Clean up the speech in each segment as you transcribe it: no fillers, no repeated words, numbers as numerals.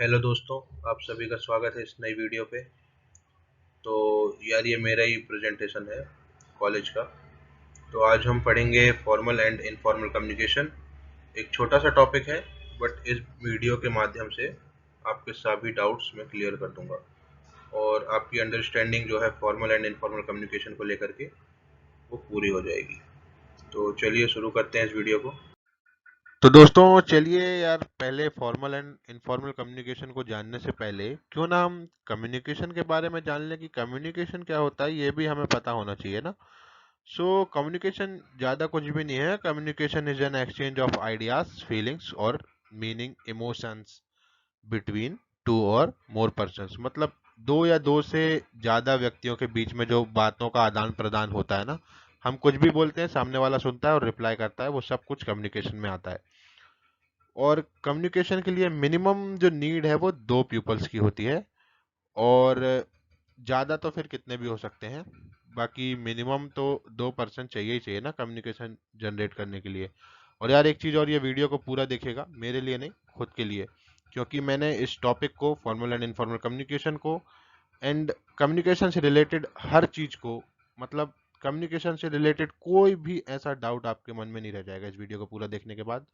Hello दोस्तों, आप सभी का स्वागत है इस नई वीडियो पे। तो यार ये मेरा ही प्रेजेंटेशन है कॉलेज का। तो आज हम पढ़ेंगे फॉर्मल एंड इनफॉर्मल कम्युनिकेशन। एक छोटा सा टॉपिक है, बट इस वीडियो के माध्यम से आपके सभी डाउट्स मैं क्लियर कर दूंगा और आपकी अंडरस्टैंडिंग जो है फॉर्मल एंड इनफॉर्मल कम्युनिकेशन को लेकर के वो पूरी हो जाएगी। तो चलिए शुरू करते हैं इस वीडियो को। तो दोस्तों चलिए यार, पहले फॉर्मल एंड इनफॉर्मल कम्युनिकेशन को जानने से पहले क्यों ना हम कम्युनिकेशन के बारे में जान लें कि कम्युनिकेशन क्या होता है। ये भी हमें पता होना चाहिए ना। सो कम्युनिकेशन ज़्यादा कुछ भी नहीं है। Communication is an exchange of ideas, feelings और मीनिंग, इमोशंस बिटवीन टू और मोर पर्सन्स। मतलब दो या दो से ज़्यादा व्यक्तियों के बीच में जो बातों का आदान प्रदान होता है ना। हम कुछ भी बोलते हैं, सामने वाला सुनता है और रिप्लाई करता है, वो सब कुछ कम्युनिकेशन में आता है। और कम्युनिकेशन के लिए मिनिमम जो नीड है वो दो पीपल्स की होती है। और ज़्यादा तो फिर कितने भी हो सकते हैं, बाकी मिनिमम तो दो पर्सन चाहिए ही चाहिए ना कम्युनिकेशन जनरेट करने के लिए। और यार एक चीज़ और, ये वीडियो को पूरा देखेगा, मेरे लिए नहीं खुद के लिए, क्योंकि मैंने इस टॉपिक को, फॉर्मल एंड इनफॉर्मल कम्युनिकेशन को एंड कम्युनिकेशन से रिलेटेड हर चीज़ को, मतलब कम्युनिकेशन से रिलेटेड कोई भी ऐसा डाउट आपके मन में नहीं रह जाएगा इस वीडियो को पूरा देखने के बाद।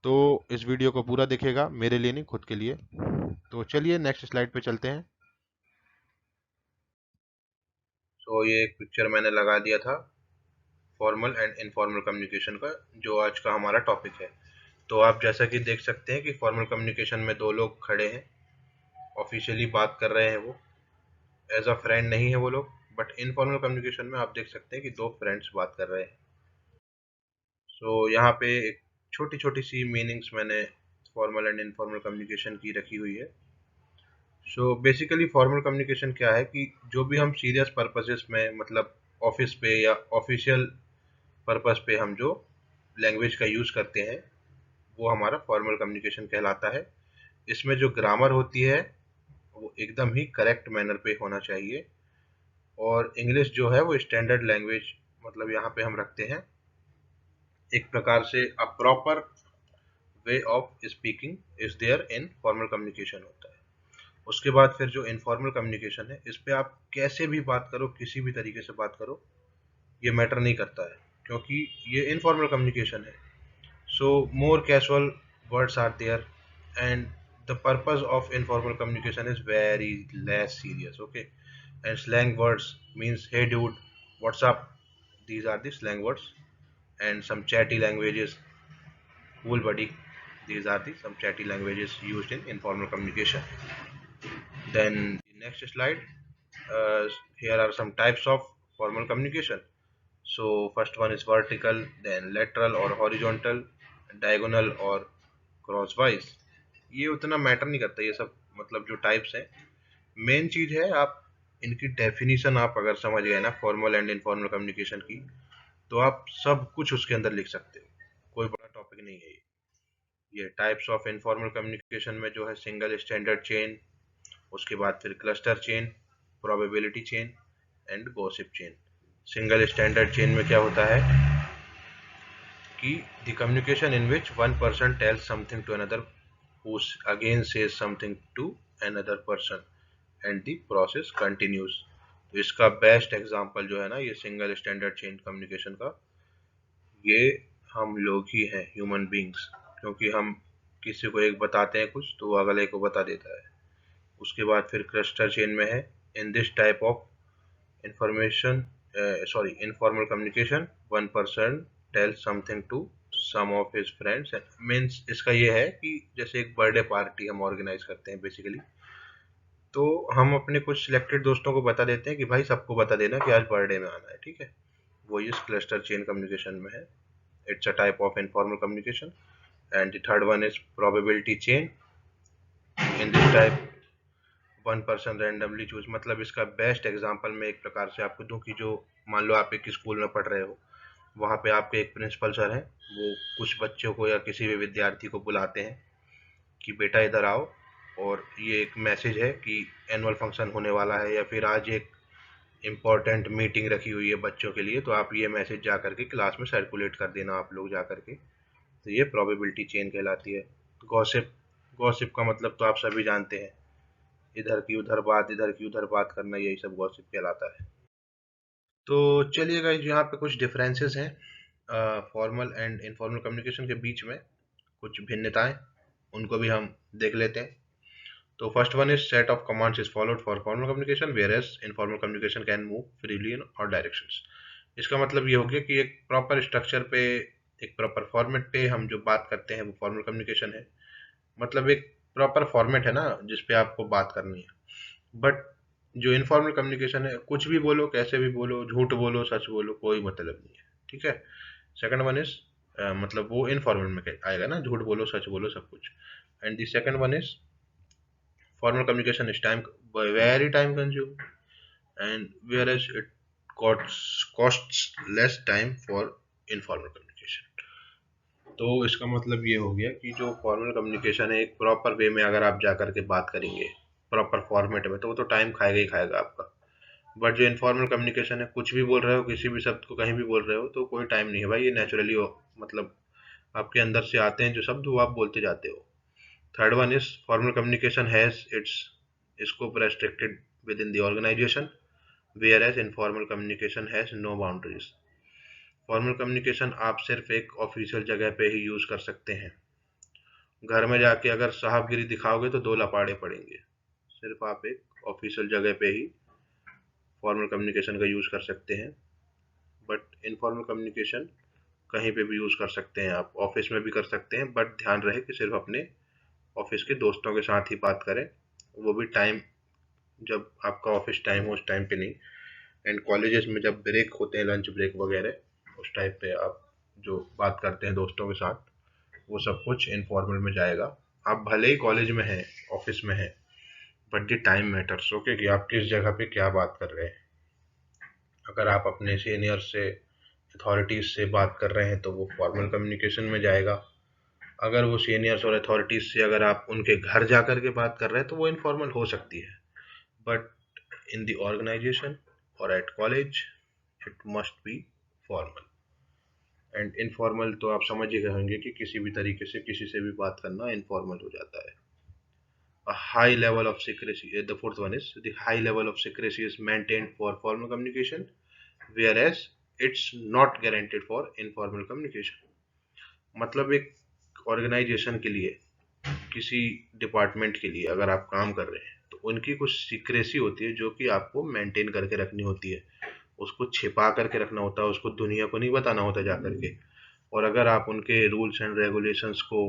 तो इस वीडियो को पूरा देखिएगा, मेरे लिए नहीं खुद के लिए। तो चलिए नेक्स्ट स्लाइड पे चलते हैं। तो ये एक पिक्चर मैंने लगा दिया था फॉर्मल एंड इनफॉर्मल कम्युनिकेशन का, जो आज का हमारा टॉपिक है। तो आप जैसा कि देख सकते हैं कि फॉर्मल कम्युनिकेशन में दो लोग खड़े हैं, ऑफिशियली बात कर रहे हैं, वो एज अ फ्रेंड नहीं है वो लोग। बट इनफॉर्मल कम्युनिकेशन में आप देख सकते हैं कि दो फ्रेंड्स बात कर रहे हैं। सो यहाँ पे एक छोटी छोटी सी मीनिंग्स मैंने फॉर्मल एंड इनफॉर्मल कम्युनिकेशन की रखी हुई है। सो बेसिकली फॉर्मल कम्युनिकेशन क्या है कि जो भी हम सीरियस पर्पसेस में, मतलब ऑफिस पे या ऑफिशियल पर्पस पे हम जो लैंग्वेज का यूज़ करते हैं, वो हमारा फॉर्मल कम्युनिकेशन कहलाता है। इसमें जो ग्रामर होती है वो एकदम ही करेक्ट मैनर पे होना चाहिए। और इंग्लिश जो है वो स्टैंडर्ड लैंग्वेज, मतलब यहाँ पे हम रखते हैं एक प्रकार से a proper way of speaking is there in formal communication होता है। उसके बाद फिर जो इनफॉर्मल कम्युनिकेशन है, इस पे आप कैसे भी बात करो, किसी भी तरीके से बात करो, ये मैटर नहीं करता है, क्योंकि ये इनफॉर्मल कम्युनिकेशन है। So more casual words are there, and the purpose of informal communication is very less serious. Okay, and slang words means hey dude, what's up? These are the slang words, and some chatty languages, cool buddy. These are the some chatty languages used in informal communication. Then the next slide. Uh, Here are some types of formal communication. So first one is vertical, then lateral or horizontal, diagonal और crosswise. ये उतना matter नहीं करता ये सब, मतलब जो types हैं। मेन चीज है आप इनकी डेफिनेशन आप अगर समझ गए ना फॉर्मल एंड इनफॉर्मल कम्युनिकेशन की, तो आप सब कुछ उसके अंदर लिख सकते हो। कोई बड़ा टॉपिक नहीं है ये टाइप्स ऑफ इनफॉर्मल कम्युनिकेशन में जो है सिंगल स्टैंडर्ड चेन, उसके बाद फिर cluster chain, probability chain and gossip chain. Single standard chain में क्या होता है कि the communication in which one person tells something to another who again says something to another person and the process continues। तो इसका best example जो है ना ये सिंगल स्टैंडर्ड चेन कम्युनिकेशन का, ये हम लोग ही हैं, ह्यूमन बींग्स। क्योंकि हम किसी को एक बताते हैं कुछ तो वो अगले को बता देता है। उसके बाद फिर क्लस्टर चेन में है in this type of information, sorry informal communication, one person tells something to some of his friends. Means इसका ये है कि जैसे एक बर्थडे पार्टी हम ऑर्गेनाइज करते हैं बेसिकली, तो हम अपने कुछ सिलेक्टेड दोस्तों को बता देते हैं कि भाई सबको बता देना कि आज बर्थडे में आना है, ठीक है। वो इस क्लस्टर चेन कम्युनिकेशन में है। It's a type of informal communication. And the third one is probability chain. In this type one person randomly choose, मतलब इसका बेस्ट एग्जांपल मैं एक प्रकार से आपको दूं कि जो मान लो आप एक स्कूल में पढ़ रहे हो, वहाँ पे आपके एक प्रिंसिपल सर हैं, वो कुछ बच्चों को या किसी भी विद्यार्थी को बुलाते हैं कि बेटा इधर आओ, और ये एक मैसेज है कि एनुअल फंक्शन होने वाला है या फिर आज एक इम्पोर्टेंट मीटिंग रखी हुई है बच्चों के लिए, तो आप ये मैसेज जा करके क्लास में सर्कुलेट कर देना आप लोग जा करके। तो ये प्रोबेबिलिटी चेन कहलाती है। गॉसिप, गॉसिप का मतलब तो आप सभी जानते हैं, इधर की उधर बात, इधर की उधर बात करना, यही सब गॉसिप कहलाता है। तो चलिए गाइस, यहाँ पे कुछ डिफरेंसेस हैं फॉर्मल एंड इनफॉर्मल कम्युनिकेशन के बीच में, कुछ भिन्नताएं, उनको भी हम देख लेते हैं। तो first one is set of commands is followed for formal communication whereas informal communication can move freely in all directions. इसका मतलब ये हो गया कि एक प्रॉपर स्ट्रक्चर पे, एक प्रॉपर फॉर्मेट पे हम जो बात करते हैं वो फॉर्मल कम्युनिकेशन है। मतलब एक प्रॉपर फॉर्मेट है ना जिस पे आपको बात करनी है। बट जो इनफॉर्मल कम्युनिकेशन है, कुछ भी बोलो, कैसे भी बोलो, झूठ बोलो, सच बोलो, कोई मतलब नहीं है, ठीक है। सेकंड वन इज मतलब वो इनफॉर्मल में आएगा ना, झूठ बोलो, सच बोलो, सब कुछ। And the second one is formal communication is time very time consuming, and whereas it costs less time for informal communication. तो इसका मतलब ये हो गया कि जो फॉर्मल कम्युनिकेशन है, एक प्रॉपर वे में अगर आप जा करके बात करेंगे प्रॉपर फॉर्मेट में, तो वो तो टाइम खाएगा ही खाएगा आपका। बट जो इनफॉर्मल कम्युनिकेशन है, कुछ भी बोल रहे हो, किसी भी शब्द को कहीं भी बोल रहे हो, तो कोई टाइम नहीं है भाई, ये नेचुरली हो, मतलब आपके अंदर से आते हैं जो शब्द, वो आप बोलते जाते हो। Third one is formal communication has its scope restricted within the organization, whereas informal communication has no boundaries. Formal communication आप सिर्फ एक ऑफिशियल जगह पे ही यूज कर सकते हैं। घर में जाके अगर साहबगिरी दिखाओगे तो दो लपाड़े पड़ेंगे। सिर्फ आप एक ऑफिशियल जगह पे ही फॉर्मल कम्युनिकेशन का यूज कर सकते हैं। बट इनफॉर्मल कम्युनिकेशन कहीं पे भी यूज कर सकते हैं, आप ऑफिस में भी कर सकते हैं, बट ध्यान रहे कि सिर्फ अपने ऑफिस के दोस्तों के साथ ही बात करें, वो भी टाइम, जब आपका ऑफिस टाइम हो उस टाइम पे नहीं। एंड कॉलेजेस में जब ब्रेक होते हैं, लंच ब्रेक वगैरह, उस टाइप पे आप जो बात करते हैं दोस्तों के साथ, वो सब कुछ इनफॉर्मल में जाएगा। आप भले ही कॉलेज में हैं, ऑफिस में हैं, but the time matters, okay, कि आप किस जगह पे क्या बात कर रहे हैं। अगर आप अपने सीनियर से, अथॉरिटीज से बात कर रहे हैं तो वो फॉर्मल कम्युनिकेशन में जाएगा। अगर वो सीनियर्स और अथॉरिटीज से अगर आप उनके घर जा कर के बात कर रहे हैं तो वो इनफॉर्मल हो सकती है। But in the organization or at college it must be formal. And informal तो आप समझ ही गए होंगे कि किसी भी तरीके से किसी से भी बात करना इनफॉर्मल हो जाता है। A high level of secrecy, the fourth one is the high level of secrecy is maintained for formal communication, whereas it's not guaranteed for informal communication. मतलब एक ऑर्गेनाइजेशन के लिए, किसी डिपार्टमेंट के लिए अगर आप काम कर रहे हैं तो उनकी कुछ सीक्रेसी होती है जो कि आपको मेंटेन करके रखनी होती है, उसको छिपा करके रखना होता है, उसको दुनिया को नहीं बताना होता जा करके। और अगर आप उनके रूल्स एंड रेगुलेशंस को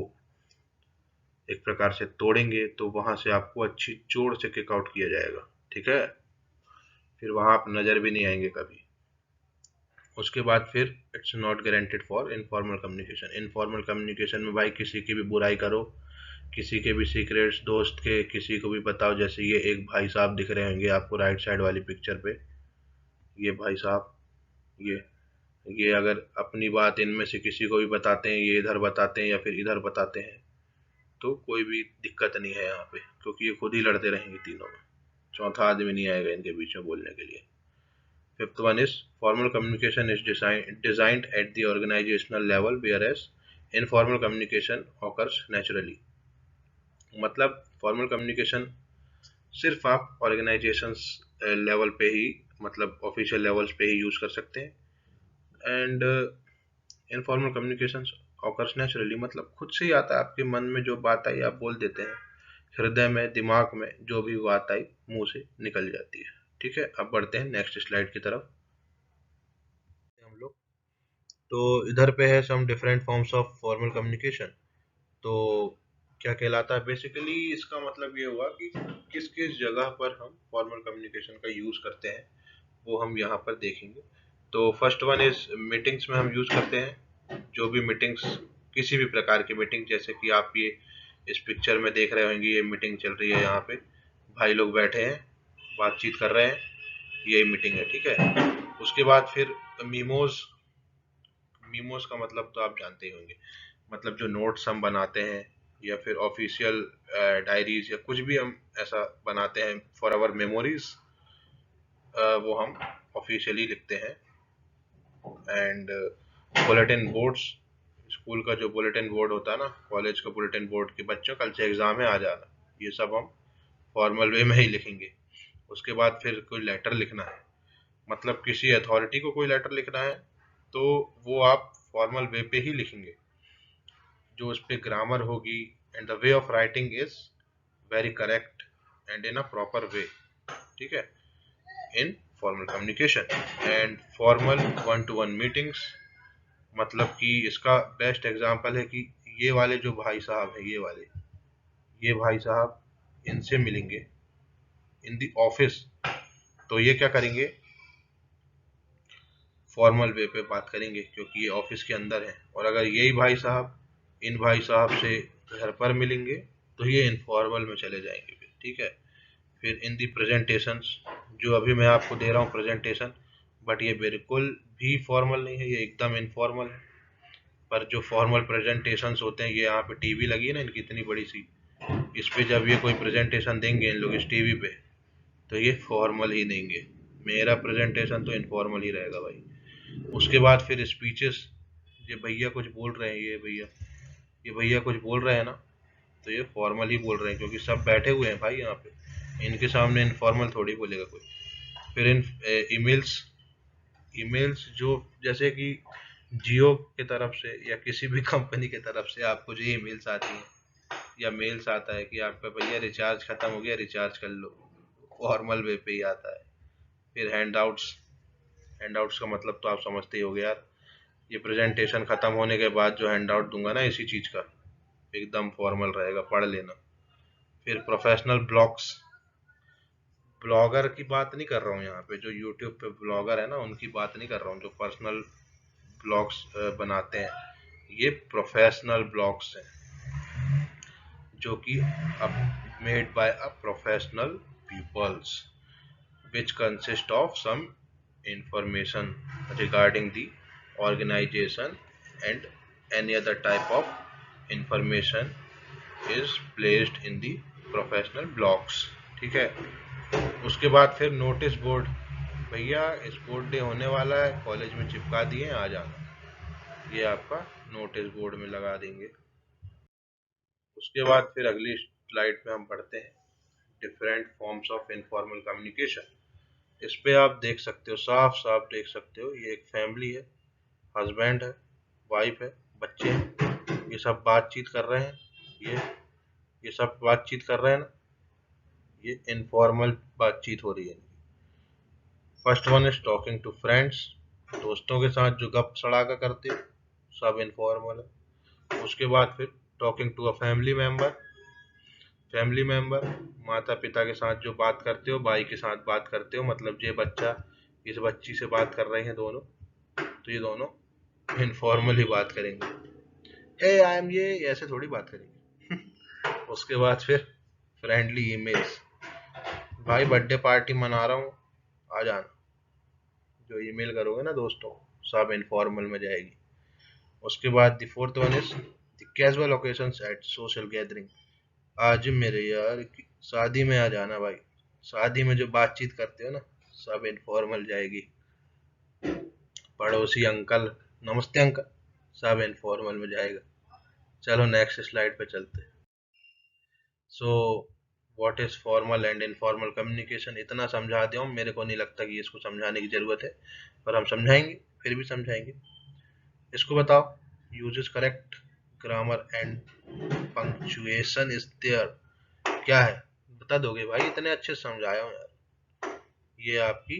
एक प्रकार से तोड़ेंगे तो वहां से आपको अच्छी चोट से किक आउट किया जाएगा, ठीक है। फिर वहां आप नजर भी नहीं आएंगे कभी। उसके बाद फिर it's not guaranteed for informal communication. Informal communication में भाई किसी की भी बुराई करो, किसी के भी सीक्रेट्स दोस्त के किसी को भी बताओ। जैसे ये एक भाई साहब दिख रहे होंगे आपको राइट साइड वाली पिक्चर पे, ये भाई साहब, ये ये अगर अपनी बात इनमें से किसी को भी बताते हैं, ये इधर बताते हैं या फिर इधर बताते हैं, तो कोई भी दिक्कत नहीं है यहाँ पे, क्योंकि ये खुद ही लड़ते रहेंगे तीनों में, चौथा आदमी नहीं आएगा इनके बीच में बोलने के लिए। Fifth one is formal communication is designed at the organizational level, whereas informal communication occurs naturally. मतलब फॉर्मल कम्युनिकेशन सिर्फ आप ऑर्गेनाइजेशंस लेवल पे ही, मतलब ऑफिशियल लेवल्स पे ही यूज कर सकते हैं। And informal communication occurs naturally, मतलब खुद से ही आता है, आपके मन में जो बात आई आप बोल देते हैं, हृदय में, दिमाग में जो भी बात आई मुंह से निकल जाती है, ठीक है। अब बढ़ते हैं नेक्स्ट स्लाइड की तरफ हम लोग। तो इधर पे है some different forms of formal communication. तो क्या कहलाता है बेसिकली, इसका मतलब ये हुआ कि किस किस जगह पर हम फॉर्मल कम्युनिकेशन का यूज करते हैं, वो हम यहाँ पर देखेंगे। तो फर्स्ट वन इज मीटिंग्स में हम यूज करते हैं। जो भी मीटिंग्स, किसी भी प्रकार की मीटिंग, जैसे कि आप ये इस पिक्चर में देख रहे होंगे, ये मीटिंग चल रही है, यहाँ पे भाई लोग बैठे हैं, बातचीत कर रहे हैं, यही मीटिंग है, ठीक है। उसके बाद फिर मीमोज। मीमोज का मतलब तो आप जानते ही होंगे, मतलब जो नोट्स हम बनाते हैं या फिर ऑफिशियल डायरीज या कुछ भी हम ऐसा बनाते हैं फॉर आवर मेमोरीज, वो हम ऑफिशियली लिखते हैं। एंड बुलेटिन बोर्ड्स, स्कूल का जो बुलेटिन बोर्ड होता है ना, कॉलेज का बुलेटिन बोर्ड के बच्चों कल से एग्जाम है, आ जाना, ये सब हम फॉर्मल वे में ही लिखेंगे। उसके बाद फिर कोई लेटर लिखना है, मतलब किसी अथॉरिटी को कोई लेटर लिखना है, तो वो आप फॉर्मल वे पे ही लिखेंगे, जो उस पे ग्रामर होगी, and the way of writing is very correct and in a proper वे, ठीक है, इन formal communication. And formal one two one meetings, मतलब कि इसका बेस्ट एग्जांपल है कि ये वाले जो भाई साहब हैं, ये भाई साहब इनसे मिलेंगे इन दी ऑफिस, तो ये क्या करेंगे, फॉर्मल वे पे बात करेंगे क्योंकि ये ऑफिस के अंदर है। और अगर यही भाई साहब इन भाई साहब से घर पर मिलेंगे तो ये इनफॉर्मल में चले जाएंगे फिर, ठीक है। फिर इन दी प्रेजेंटेशंस, जो अभी मैं आपको दे रहा हूँ प्रेजेंटेशन, बट ये बिल्कुल भी फॉर्मल नहीं है, ये एकदम इनफॉर्मल है। पर जो फॉर्मल प्रेजेंटेशंस होते हैं, ये यहाँ पे टीवी लगी है ना इनकी इतनी बड़ी सी, इस पे जब ये कोई प्रेजेंटेशन देंगे इन लोग इस टीवी पे, तो ये फॉर्मल ही देंगे। मेरा प्रेजेंटेशन तो इनफॉर्मल ही रहेगा भाई। उसके बाद फिर स्पीचेस, ये भैया कुछ बोल रहे हैं, ये भैया कुछ बोल रहे हैं ना, तो ये फॉर्मल ही बोल रहे हैं क्योंकि सब बैठे हुए हैं भाई यहाँ पे, इनके सामने इनफॉर्मल थोड़ी बोलेगा कोई। फिर इन ईमेल्स, ईमेल्स जो जैसे कि जियो की तरफ से या किसी भी कंपनी की तरफ से आपको जो ईमेल्स आती हैं या मेल्स आता है कि आपका भैया रिचार्ज खत्म हो गया, रिचार्ज कर लो, फॉर्मल वे पे ही आता है। फिर हैंडआउट्स, हैंडआउट्स का मतलब तो आप समझते ही होगे यार, ये प्रेजेंटेशन खत्म होने के बाद जो हैंडआउट दूंगा ना इसी चीज का, एकदम फॉर्मल रहेगा, पढ़ लेना। फिर प्रोफेशनल ब्लॉग्स, ब्लॉगर की बात नहीं कर रहा हूँ यहाँ पे, जो यूट्यूब पे ब्लॉगर है ना उनकी बात नहीं कर रहा हूँ, जो पर्सनल ब्लॉग्स बनाते हैं, ये प्रोफेशनल ब्लॉग्स हैं जो कि made by a professional peoples, which consist of some information regarding the organization and any other type of information is placed in the professional blogs, ठीक है। उसके बाद फिर नोटिस बोर्ड, भैया स्पोर्ट डे होने वाला है, कॉलेज में चिपका दिए, आ जाना, ये आपका नोटिस बोर्ड में लगा देंगे। उसके बाद फिर अगली स्लाइड पे हम पढ़ते हैं different forms of informal communication. इस पे आप देख सकते हो, साफ साफ देख सकते हो, ये एक फैमिली है, हस्बैंड है, वाइफ है, बच्चे हैं, ये सब बातचीत कर रहे हैं, ये सब बातचीत कर रहे हैं ना, ये इनफॉर्मल बातचीत हो रही है। First one is talking to friends, दोस्तों के साथ जो गप सड़ाका करते हो, सब इनफॉर्मल है। उसके बाद फिर talking to a family member, family member माता पिता के साथ जो बात करते हो, भाई के साथ बात करते हो, मतलब ये बच्चा इस बच्ची से बात कर रहे हैं दोनों, तो ये दोनों इनफॉर्मल ही बात करेंगे, हे आई एम ये, ऐसे थोड़ी बात करेंगे। उसके बाद फिर फ्रेंडली ईमेल्स, भाई बर्थडे पार्टी मना रहा हूँ, आ जाना, जो ईमेल करोगे ना दोस्तों, सब इनफॉर्मल में जाएगी। उसके बाद the fourth one is the casual occasions at social gathering, आज मेरे यार की शादी में आ जाना भाई, शादी में जो बातचीत करते हो ना, सब इनफॉर्मल जाएगी। पड़ोसी अंकल, नमस्ते अंकल, सब इनफॉर्मल में जाएगा। चलो नेक्स्ट स्लाइड पे चलते हैं। So what is formal and informal communication, इतना समझा दिया हूँ, मेरे को नहीं लगता कि इसको समझाने की जरूरत है, पर हम समझाएंगे, फिर भी समझाएंगे। इसको बताओ, uses correct grammar and punctuation is there, क्या है बता दोगे भाई, इतने अच्छे से समझाया हूँ यार। ये आपकी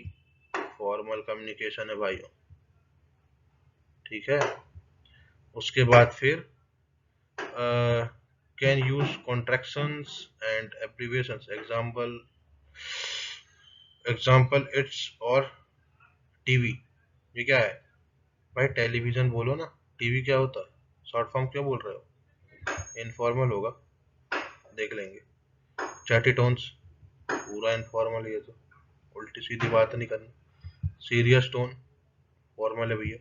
फॉर्मल कम्युनिकेशन है भाइयों, ठीक है। उसके बाद फिर can use contractions and abbreviations, example it's और टीवी, ये क्या है भाई, टेलीविजन बोलो ना, टीवी क्या होता है, शॉर्ट फॉर्म क्यों बोल रहे हो, इनफॉर्मल होगा, देख लेंगे। चैटी टोन्स, पूरा इनफॉर्मल, ये तो उल्टी सीधी बात नहीं करनी। सीरियस टोन, फॉर्मल है भैया,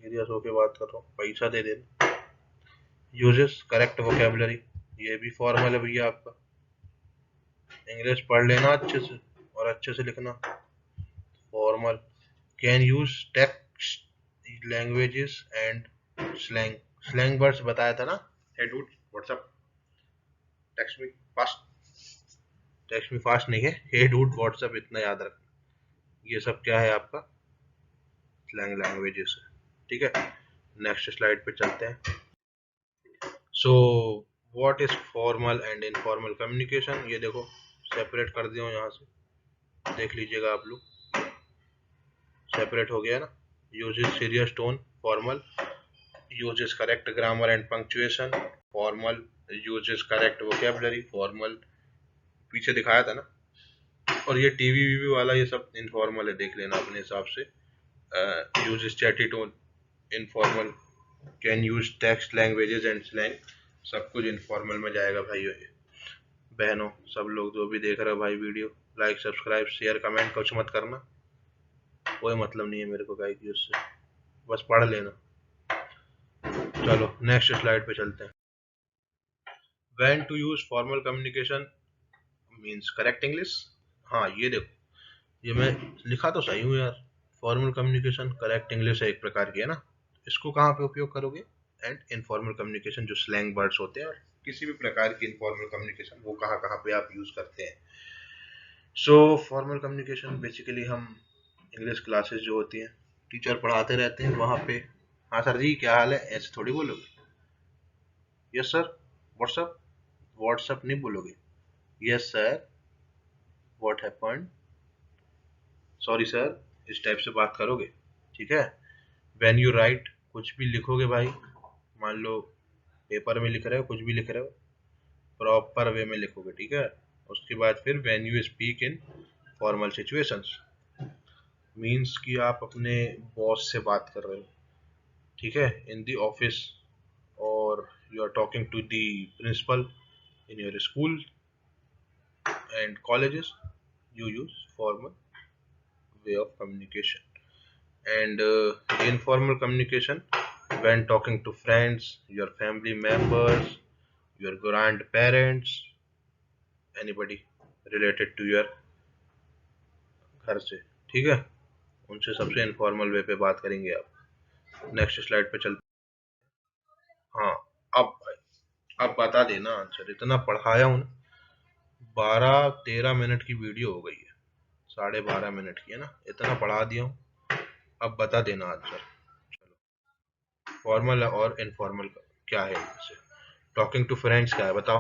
सीरियस होके बात कर रहा हूँ, पैसा दे देना। यूजेस करेक्ट वोकेबलरी, ये भी फॉर्मल है भैया आपका, इंग्लिश पढ़ लेना अच्छे से और अच्छे से लिखना, formal. Can use text languages and slang slang words बताया था ना। Hey dude what's up, text me fast, text me fast नहीं है, हे डूड व्हाट्सअप, इतना याद रखना। ये सब क्या है आपका स्लैंग लैंग्वेजेस है, ठीक है। नेक्स्ट स्लाइड पे चलते हैं। So what is formal and informal communication, ये देखो सेपरेट कर दिया हूँ यहाँ से, देख लीजिएगा आप लोग, सेपरेट हो गया ना। Uses serious tone formal, uses correct grammar and punctuation formal, uses correct vocabulary formal, पीछे दिखाया था ना। और ये टीवी वीवी वाला ये सब इनफॉर्मल है, देख लेना अपने हिसाब से। Uses chatty tone informal, can use text languages and slang, सब कुछ इनफॉर्मल में जाएगा भाइयों। बहनों सब लोग जो भी देख रहे हो भाई video, like subscribe share comment कुछ मत करना, कोई मतलब नहीं है मेरे को गाइस उससे, बस पढ़ लेना। चलो नेक्स्ट स्लाइड पे चलते हैं। When to use formal communication means correct English. हाँ ये देखो, ये मैं लिखा तो सही हूँ यार, फॉर्मल कम्युनिकेशन करेक्ट इंग्लिश है एक प्रकार की, है ना। इसको कहाँ पे उपयोग करोगे, एंड इनफॉर्मल कम्युनिकेशन जो स्लैंग वर्ड्स होते हैं और किसी भी प्रकार की इनफॉर्मल कम्युनिकेशन, वो कहाँ कहाँ पे आप यूज करते हैं। सो फॉर्मल कम्युनिकेशन बेसिकली हम इंग्लिश क्लासेस जो होती हैं, टीचर पढ़ाते रहते हैं वहाँ पे, हाँ सर जी क्या हाल है, ऐसे थोड़ी बोलोगे। यस सर व्हाट्सअप, व्हाट्सअप नहीं बोलोगे। Yes sir what happened, sorry sir, इस टाइप से बात करोगे, ठीक है। व्हेन यू राइट, कुछ भी लिखोगे भाई, मान लो पेपर में लिख रहे हो, कुछ भी लिख रहे हो, प्रॉपर वे में लिखोगे, ठीक है। उसके बाद फिर when you speak in formal situations, means कि आप अपने बॉस से बात कर रहे हो, ठीक है, इन द ऑफिस, और you are talking to the principal in your school and colleges, you use formal way of communication. And informal communication, when talking to friends, your family members, your grandparents, anybody related to your घर से, ठीक है, उनसे सबसे informal वे पे बात करेंगे आप। नेक्स्ट स्लाइड पे चलते। हाँ अब अब बता देना आंसर, इतना पढ़ाया हूँ ना, 12-13 मिनट की वीडियो हो गई है, 12.5 मिनट की है ना, इतना पढ़ा दिया हूँ, अब बता देना आंसर। फॉर्मल और इनफॉर्मल क्या है इनसे। टॉकिंग टू फ्रेंड्स क्या है बताओ,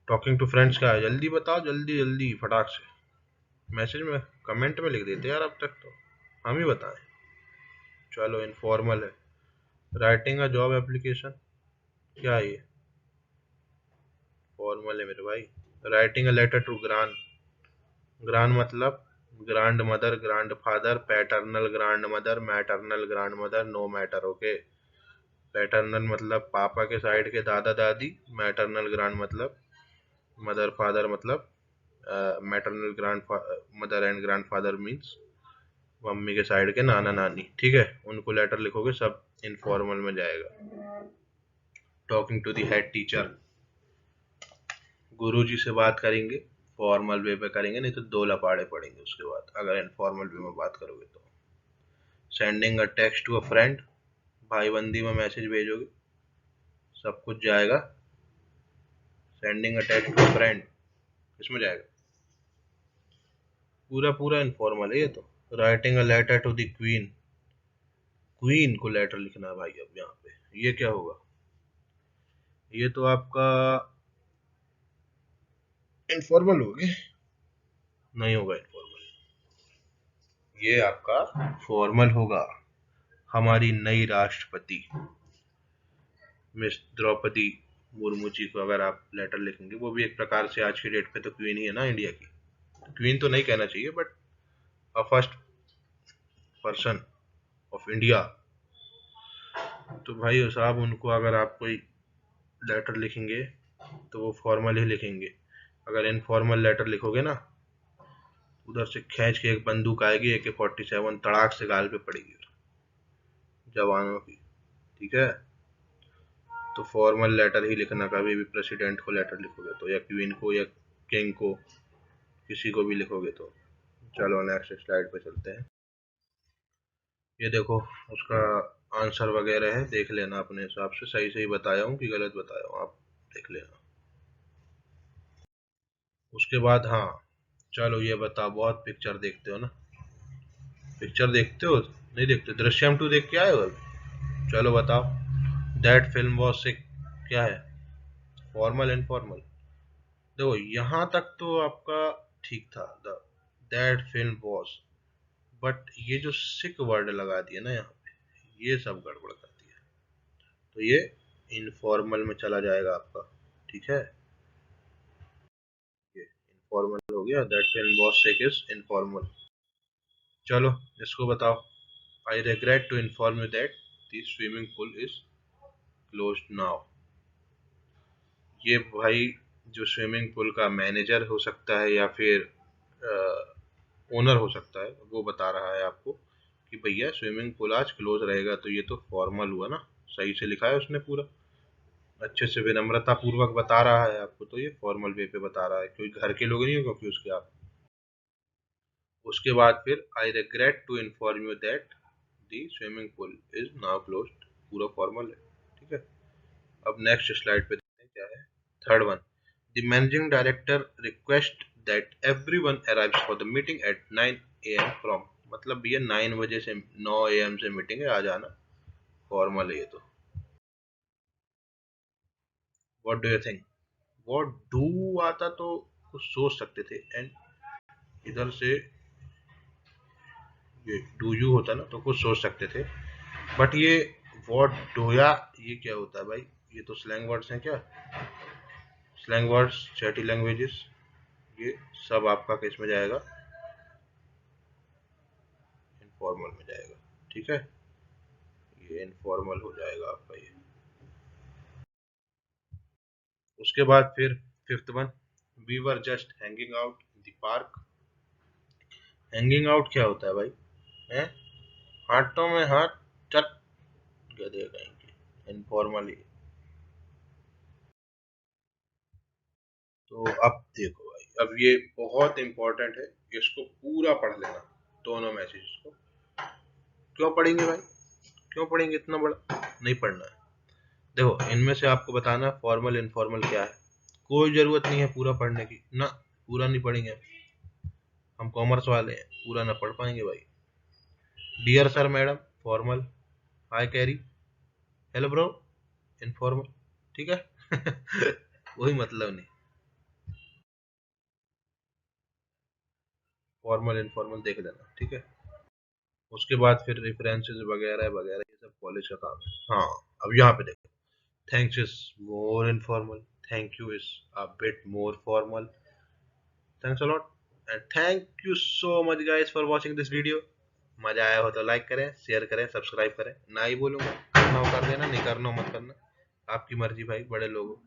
टॉकिंग टू फ्रेंड्स क्या है, जल्दी बताओ, जल्दी जल्दी फटाक से, मैसेज में कमेंट में लिख देते यार, अब तक तो हम ही बताएं। चलो इनफॉर्मल है, राइटिंग अ जॉब एप्लीकेशन, क्या है ये, फॉर्मल है मेरे भाई। Writing a letter to grand, grand मतलब grandmother, grandfather, paternal grandmother, maternal grandmother, no matter, okay. Paternal मतलब पापा के साइड के दादा दादी, मैटरनल ग्रांड मतलब मदर फादर, मतलब maternal grandmother and grandfather means मम्मी के साइड के नाना नानी, ठीक है, उनको लेटर लिखोगे, सब इनफॉर्मल में जाएगा। Talking to the head teacher, गुरुजी से बात करेंगे, फॉर्मल वे पे करेंगे, नहीं तो दो लपाड़े पड़ेंगे उसके बाद अगर इनफॉर्मल वे में बात करोगे तो। Sending a text to a friend, भाई बंदी में मैसेज भेजोगे, सब कुछ जाएगा। Sending a text to a friend किसमें जाएगा, पूरा पूरा इनफॉर्मल है ये तो। Writing a letter to the queen, queen को लेटर लिखना है भाई, अब यहाँ पे ये क्या होगा, ये तो आपका इनफॉर्मल हो गया, नहीं होगा इनफॉर्मल, ये आपका फॉर्मल होगा। हमारी नई राष्ट्रपति मिस द्रौपदी मुर्मू जी को अगर आप लेटर लिखेंगे, वो भी एक प्रकार से आज की डेट पे तो क्वीन ही है ना इंडिया की, क्वीन तो नहीं कहना चाहिए but a first person of India, तो भाई साहब उनको अगर आप कोई लेटर लिखेंगे तो वो फॉर्मल ही लिखेंगे। अगर इनफॉर्मल लेटर लिखोगे ना, उधर से खींच के एक बंदूक आएगी AK-47, तड़ाक से गाल पे पड़ेगी जवानों की, ठीक है। तो फॉर्मल लेटर ही लिखना, कभी भी प्रेसिडेंट को लेटर लिखोगे तो, या क्वीन को, या किंग को, किसी को भी लिखोगे तो। चलो नेक्स्ट स्लाइड पे चलते हैं। ये देखो उसका आंसर वगैरह है, देख लेना अपने हिसाब से, सही सही बताया हूँ कि गलत बताया हूँ, आप देख लेना। उसके बाद हाँ, चलो ये बताओ, बहुत पिक्चर देखते हो ना, पिक्चर देखते हो नहीं देखते? दृश्यम 2 देख के आए हो अभी? चलो बताओ, दैट फिल्म वॉज सिक, क्या है? Formal informal? देखो यहाँ तक तो आपका ठीक था, the that film was, but ये जो सिक वर्ड लगा दिया ना यहाँ पे, ये सब गड़बड़ कर दिया। तो ये इनफॉर्मल में चला जाएगा आपका, ठीक है? ये इनफॉर्मल हो गया, that film was sick is informal. चलो इसको बताओ, I regret to inform you that the swimming pool is closed now. ये भाई जो स्विमिंग पूल का मैनेजर हो सकता है या फिर ओनर हो सकता है, वो बता रहा है आपको कि भैया स्विमिंग पूल आज क्लोज रहेगा। तो ये तो फॉर्मल हुआ ना, सही से लिखा है उसने पूरा, अच्छे से विनम्रता पूर्वक बता रहा है आपको, तो ये फॉर्मल वे पे बता रहा है, क्योंकि घर के लोग नहीं हो क्योंकि उसके आप। उसके बाद फिर I regret to inform you that the swimming pool is now closed, पूरा फॉर्मल है, ठीक है? अब नेक्स्ट स्लाइड पे देखते हैं क्या है। Third one, the managing director request that everyone arrives for the meeting at 9 AM from, मतलब ये 9 बजे से 9 AM से मीटिंग है, आ जाना, फॉर्मल है ये तो। What do you think? What do आता तो कुछ सोच सकते थे, एंड इधर से ये डू यू होता ना तो कुछ सोच सकते थे, बट ये व्हाट डोया, ये क्या होता है भाई? ये तो स्लैंग वर्ड्स हैं क्या? स्लैंग वर्ड्स, चैटी लैंग्वेजेस, ये सब आपका किस में जाएगा? इनफॉर्मल में जाएगा, ठीक है? ये इनफॉर्मल हो जाएगा आपका ये। उसके बाद फिर fifth one, we were just hanging out in the park. Hanging out क्या होता है भाई? हैं? हाथों में हाथ, चट, गधे कहेंगे, इनफॉर्मल ही। तो अब देखो भाई, अब ये बहुत इंपॉर्टेंट है, इसको पूरा पढ़ लेना, दोनों मैसेज को। क्यों पढ़ेंगे भाई, क्यों पढ़ेंगे, इतना बड़ा नहीं पढ़ना है। देखो इनमें से आपको बताना फॉर्मल इनफॉर्मल क्या है, कोई जरूरत नहीं है पूरा पढ़ने की ना, पूरा नहीं पढ़ेंगे, हम कॉमर्स वाले हैं, पूरा ना पढ़ पाएंगे भाई। डियर सर मैडम फॉर्मल, हाय कैरी, हेलो ब्रो इनफॉर्मल, ठीक है? कोई मतलब नहीं, फॉर्मल इनफॉर्मल देख लेना, ठीक है? उसके बाद फिर रेफरेंसेस वगैरह वगैरह ये सब कॉलेज का काम है। हाँ, अब यहाँ पे देखो, thanks is more informal, thank you is a bit more formal, thanks a lot and thank you so much guys for watching this video. मजा आया हो तो लाइक करें, शेयर करें, सब्सक्राइब करें, ना ही बोलूंगा, करना हो कर देना, नहीं करना हो मत करना, आपकी मर्जी भाई, बड़े लोग हो।